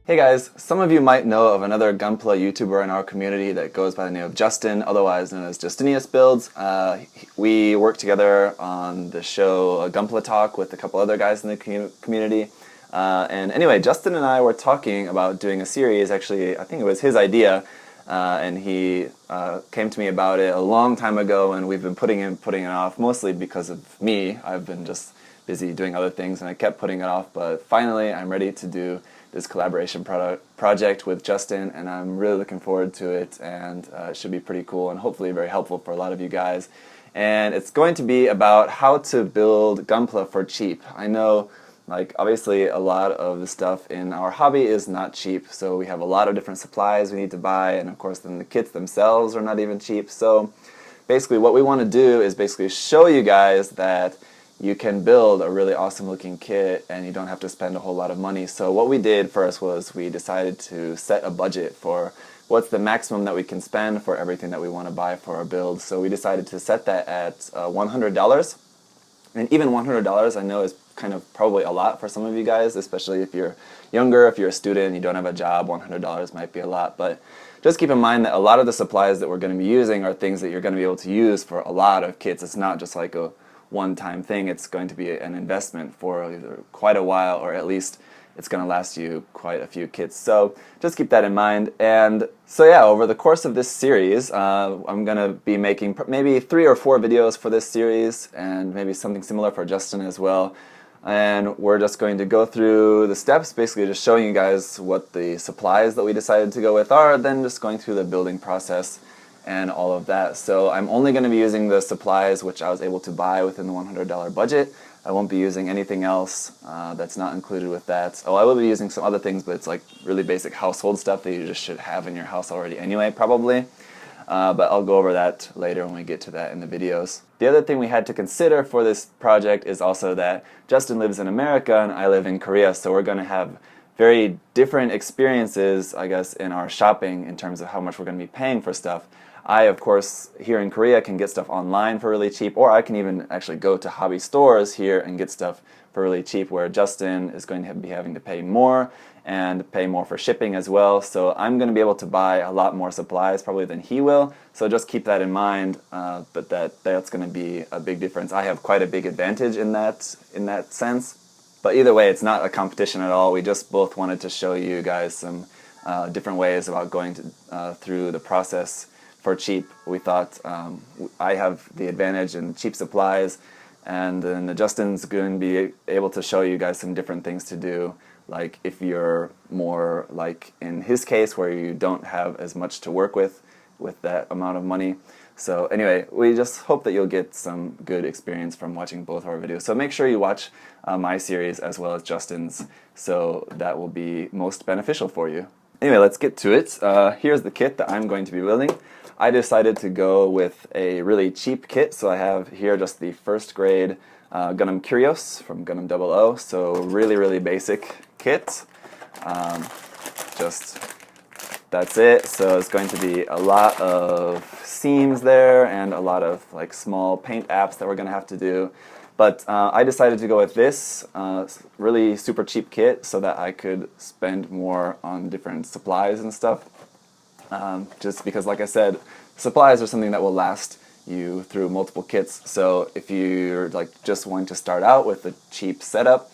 Hey guys, some of you might know of another Gunpla YouTuber in our community that goes by the name of Justin, otherwise known as JustiniusBuilds. We work together on the show Gunpla Talk with a couple other guys in the community. And anyway, Justin and I were talking about doing a series. Actually, I think it was his idea, and he came to me about it a long time ago, and we've been putting it off, mostly because of me. I've been just busy doing other things, and I kept putting it off, but finally I'm ready to do this collaboration project with Justin, and I'm really looking forward to it, and it should be pretty cool and hopefully very helpful for a lot of you guys. And it's going to be about how to build Gunpla for cheap. I know, like, obviously a lot of the stuff in our hobby is not cheap, so we have a lot of different supplies we need to buy, and of course then the kits themselves are not even cheap. So basically what we want to do is basically show you guys that you can build a really awesome looking kit and you don't have to spend a whole lot of money. So what we did first was we decided to set a budget for what's the maximum that we can spend for everything that we want to buy for our build. So we decided to set that at $100. And even $100 I know is kind of probably a lot for some of you guys, especially if you're younger, if you're a student, you don't have a job, $100 might be a lot. But just keep in mind that a lot of the supplies that we're going to be using are things that you're going to be able to use for a lot of kits. It's not just like a one-time thing. It's going to be an investment for either quite a while, or at least it's going to last you quite a few kits. So just keep that in mind. And so yeah, over the course of this series, I'm going to be making maybe 3 or 4 videos for this series, and maybe something similar for Justin as well. And we're just going to go through the steps, basically just showing you guys what the supplies that we decided to go with are, then just going through the building process and all of that. So I'm only going to be using the supplies which I was able to buy within the $100 budget. I won't be using anything else that's not included with that. Oh, I will be using some other things, but it's like really basic household stuff that you just should have in your house already anyway, probably. But I'll go over that later when we get to that in the videos. The other thing we had to consider for this project is also that Justin lives in America and I live in Korea, so we're going to have very different experiences, I guess, in our shopping in terms of how much we're going to be paying for stuff. I, of course, here in Korea can get stuff online for really cheap, or I can even actually go to hobby stores here and get stuff for really cheap, where Justin is going to be having to pay more and pay more for shipping as well. So I'm going to be able to buy a lot more supplies probably than he will. So just keep that in mind, but that's going to be a big difference. I have quite a big advantage in that sense. But either way, it's not a competition at all. We just both wanted to show you guys some different ways about going through the process for cheap. We thought I have the advantage in cheap supplies, and then Justin's going to be able to show you guys some different things to do, like if you're more like in his case where you don't have as much to work with that amount of money. So anyway, we just hope that you'll get some good experience from watching both our videos. So make sure you watch my series as well as Justin's, so that will be most beneficial for you. Anyway, let's get to it. Here's the kit that I'm going to be building. I decided to go with a really cheap kit, so I have here just the first grade Gundam Curios from Gundam 00, so really basic kit. Just that's it. So it's going to be a lot of seams there and a lot of like small paint apps that we're going to have to do. But I decided to go with this really super cheap kit so that I could spend more on different supplies and stuff. Just because, like I said, supplies are something that will last you through multiple kits. So if you're like just wanting to start out with a cheap setup,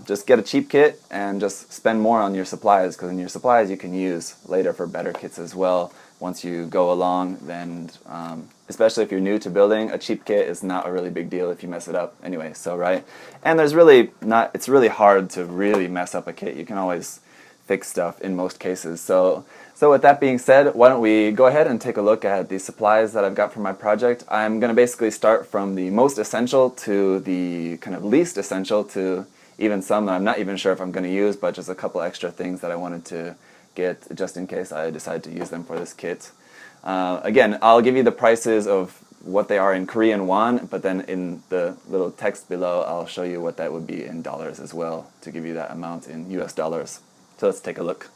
just get a cheap kit and just spend more on your supplies, because in your supplies you can use later for better kits as well once you go along. Then especially if you're new to building, a cheap kit is not a really big deal if you mess it up anyway. So right, and it's really hard to really mess up a kit. You can always fix stuff in most cases. So with that being said, why don't we go ahead and take a look at the supplies that I've got for my project. I'm going to basically start from the most essential to the kind of least essential, to even some that I'm not even sure if I'm going to use, but just a couple extra things that I wanted to get just in case I decide to use them for this kit. Again, I'll give you the prices of what they are in Korean won, but then in the little text below I'll show you what that would be in dollars as well, to give you that amount in US dollars. So let's take a look.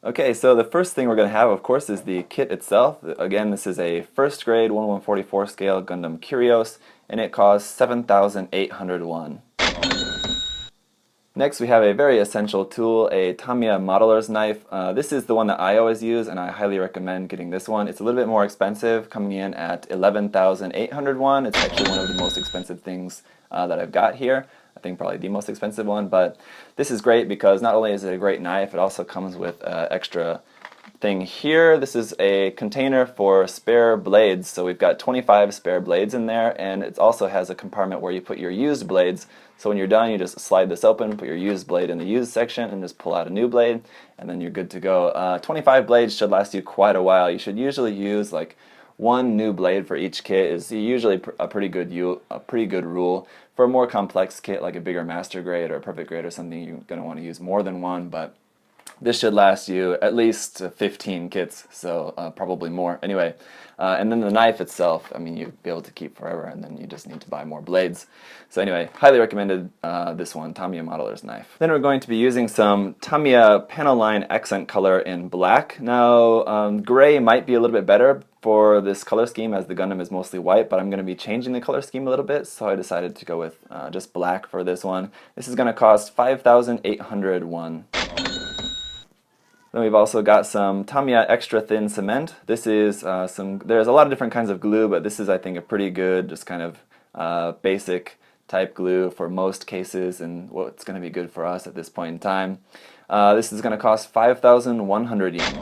Okay, so the first thing we're going to have, of course, is the kit itself. Again, this is a first grade 1/144 scale Gundam Curios, and it costs 7,800 won. Next, we have a very essential tool, a Tamiya modeler's knife. This is the one that I always use, and I highly recommend getting this one. It's a little bit more expensive, coming in at 11,800 won. It's actually one of the most expensive things that I've got here. I think probably the most expensive one, but this is great because not only is it a great knife, it also comes with extra thing here. This is a container for spare blades, so we've got 25 spare blades in there, and it also has a compartment where you put your used blades. So when you're done, you just slide this open, put your used blade in the used section, and just pull out a new blade, and then you're good to go. 25 blades should last you quite a while. You should usually use like one new blade for each kit. Is usually a pretty good rule. For a more complex kit like a bigger master grade or a perfect grade or something, you're going to want to use more than one, but this should last you at least 15 kits, so probably more. Anyway, and then the knife itself, I mean, you'd be able to keep forever, and then you just need to buy more blades. So anyway, highly recommended this one, Tamiya modeler's knife. Then we're going to be using some Tamiya panel line accent color in black. Now, gray might be a little bit better for this color scheme as the Gundam is mostly white, but I'm going to be changing the color scheme a little bit, so I decided to go with just black for this one. This is going to cost 5,800 won. Then we've also got some Tamiya extra thin cement. This is there's a lot of different kinds of glue, but this is, I think, a pretty good, just kind of basic type glue for most cases, and what's going to be good for us at this point in time. This is going to cost 5,100 yen.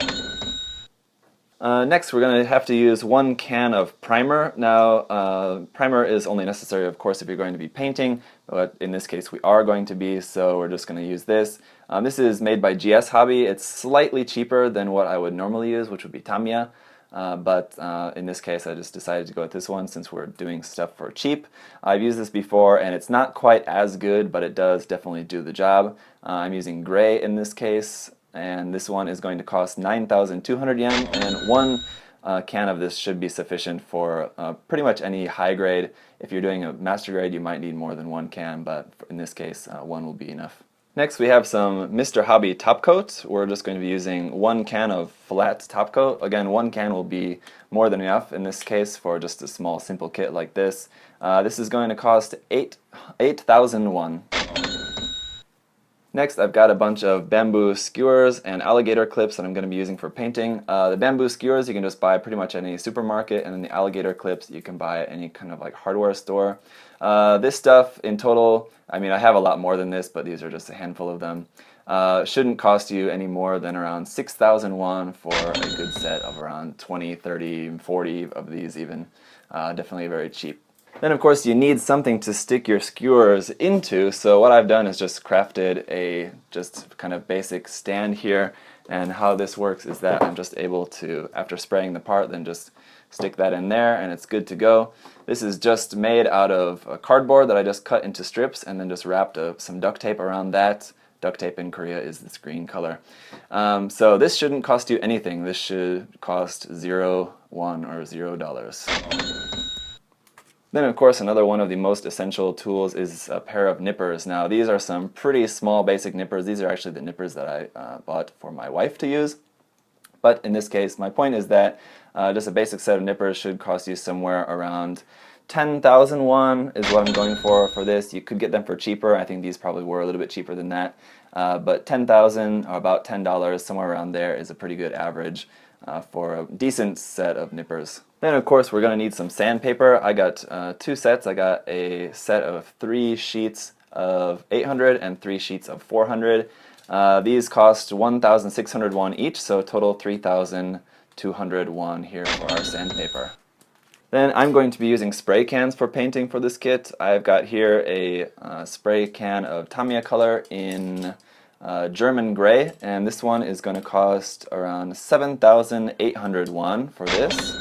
Next, we're going to have to use 1 can of primer. Now, primer is only necessary, of course, if you're going to be painting, but in this case we are going to be, so we're just going to use this. This is made by GS Hobby. It's slightly cheaper than what I would normally use, which would be Tamiya, but in this case I just decided to go with this one since we're doing stuff for cheap. I've used this before, and it's not quite as good, but it does definitely do the job. I'm using gray in this case, and this one is going to cost 9,200 yen, and 1 can of this should be sufficient for pretty much any high grade. If you're doing a master grade, you might need more than 1 can, but in this case 1 will be enough. Next, we have some Mr. Hobby top coat. We're just going to be using 1 can of flat top coat. Again, 1 can will be more than enough in this case for just a small simple kit like this. This is going to cost 8,000 won. Next, I've got a bunch of bamboo skewers and alligator clips that I'm going to be using for painting. The bamboo skewers you can just buy pretty much at any supermarket, and then the alligator clips you can buy at any kind of like hardware store. This stuff in total, I mean, I have a lot more than this, but these are just a handful of them. Shouldn't cost you any more than around 6,000 won for a good set of around 20, 30, 40 of these even. Definitely very cheap. Then of course you need something to stick your skewers into, so what I've done is just crafted a just kind of basic stand here, and how this works is that I'm just able to, after spraying the part, then just stick that in there and it's good to go. This is just made out of cardboard that I just cut into strips and then just wrapped some duct tape around that. Duct tape in Korea is this green color. So this shouldn't cost you anything. This should cost 0 won or $0. Then of course another one of the most essential tools is a pair of nippers. Now these are some pretty small basic nippers. These are actually the nippers that I bought for my wife to use. But in this case, my point is that just a basic set of nippers should cost you somewhere around 10,000 won is what I'm going for this. You could get them for cheaper. I think these probably were a little bit cheaper than that. But 10,000 or about $10, somewhere around there, is a pretty good average for a decent set of nippers. Then of course we're going to need some sandpaper. I got 2 sets. I got a set of 3 sheets of 800 and 3 sheets of 400. These cost 1,600 won each, so total 3,200 won here for our sandpaper. Then I'm going to be using spray cans for painting for this kit. I've got here a spray can of Tamiya color in German gray, and this one is going to cost around 7,800 won for this.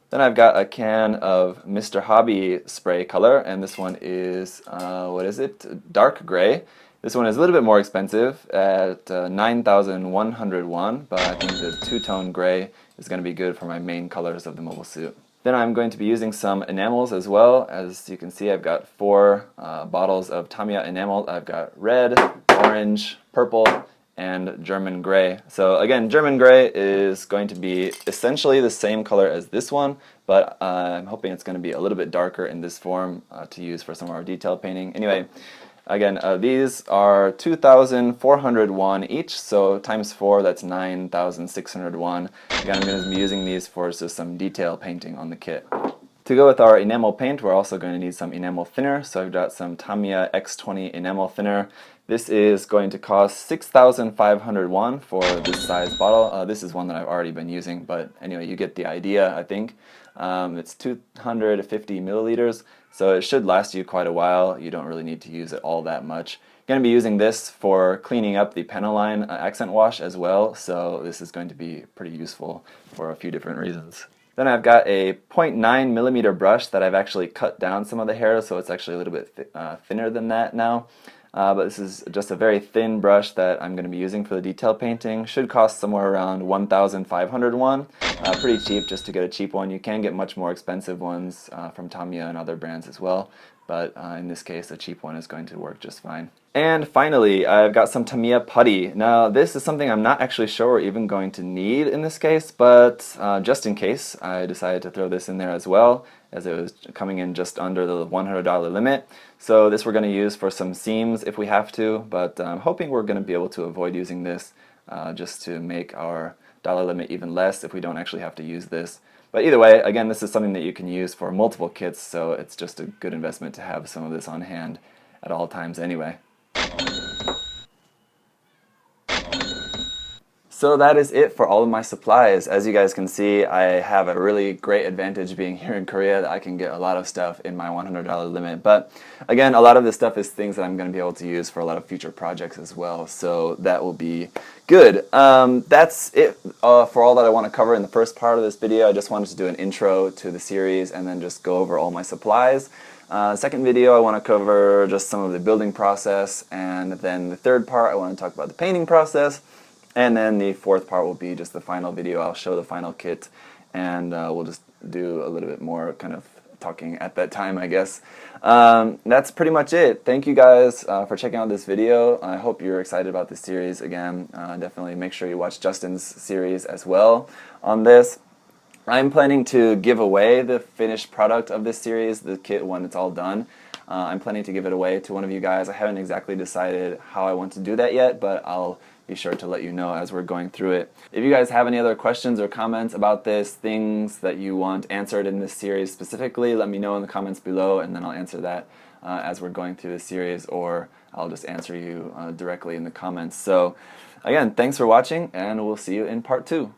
Then I've got a can of Mr. Hobby spray color, and this one is, what is it? Dark gray. This one is a little bit more expensive at 9,100 won, but I think the two-tone gray is going to be good for my main colors of the mobile suit. Then I'm going to be using some enamels as well. As you can see, I've got 4 bottles of Tamiya enamel. I've got red, orange, purple, and German gray. So again, German gray is going to be essentially the same color as this one, but I'm hoping it's going to be a little bit darker in this form to use for some of our detail painting. Anyway, Again, these are 2,401 each, so times 4, that's 9,601. Again, I'm going to be using these for just some detail painting on the kit. To go with our enamel paint, we're also going to need some enamel thinner, so I've got some Tamiya X20 enamel thinner. This is going to cost 6,501 for this size bottle. This is one that I've already been using, but anyway, you get the idea, I think. It's 250 milliliters, so it should last you quite a while. You don't really need to use it all that much. I'm going to be using this for cleaning up the Penoline accent wash as well, so this is going to be pretty useful for a few different reasons. Then I've got a 0.9 millimeter brush that I've actually cut down some of the hair, so it's actually a little bit thinner than that now. But this is just a very thin brush that I'm going to be using for the detail painting. Should cost somewhere around 1,501. Pretty cheap just to get a cheap one. You can get much more expensive ones from Tamiya and other brands as well, but in this case a cheap one is going to work just fine. And finally, I've got some Tamiya putty. Now this is something I'm not actually sure we're even going to need in this case, but just in case, I decided to throw this in there as well, as it was coming in just under the $100 limit. So this we're going to use for some seams if we have to, but I'm hoping we're going to be able to avoid using this just to make our dollar limit even less if we don't actually have to use this. But either way, again, this is something that you can use for multiple kits, so it's just a good investment to have some of this on hand at all times anyway. So that is it for all of my supplies. As you guys can see, I have a really great advantage being here in Korea that I can get a lot of stuff in my $100 limit. But again, a lot of this stuff is things that I'm going to be able to use for a lot of future projects as well. So that will be good. That's it for all that I want to cover in the first part of this video. I just wanted to do an intro to the series and then just go over all my supplies. Second video, I want to cover just some of the building process, and then the third part, I want to talk about the painting process. And then the fourth part will be just the final video. I'll show the final kit, and we'll just do a little bit more kind of talking at that time, I guess. That's pretty much it. Thank you guys for checking out this video. I hope you're excited about this series again. Definitely make sure you watch Justin's series as well on this. I'm planning to give away the finished product of this series, the kit when it's all done. I'm planning to give it away to one of you guys. I haven't exactly decided how I want to do that yet, but I'll be sure to let you know as we're going through it. If you guys have any other questions or comments about this, things that you want answered in this series specifically, let me know in the comments below, and then I'll answer that as we're going through the series, or I'll just answer you directly in the comments. So again, thanks for watching, and we'll see you in part 2.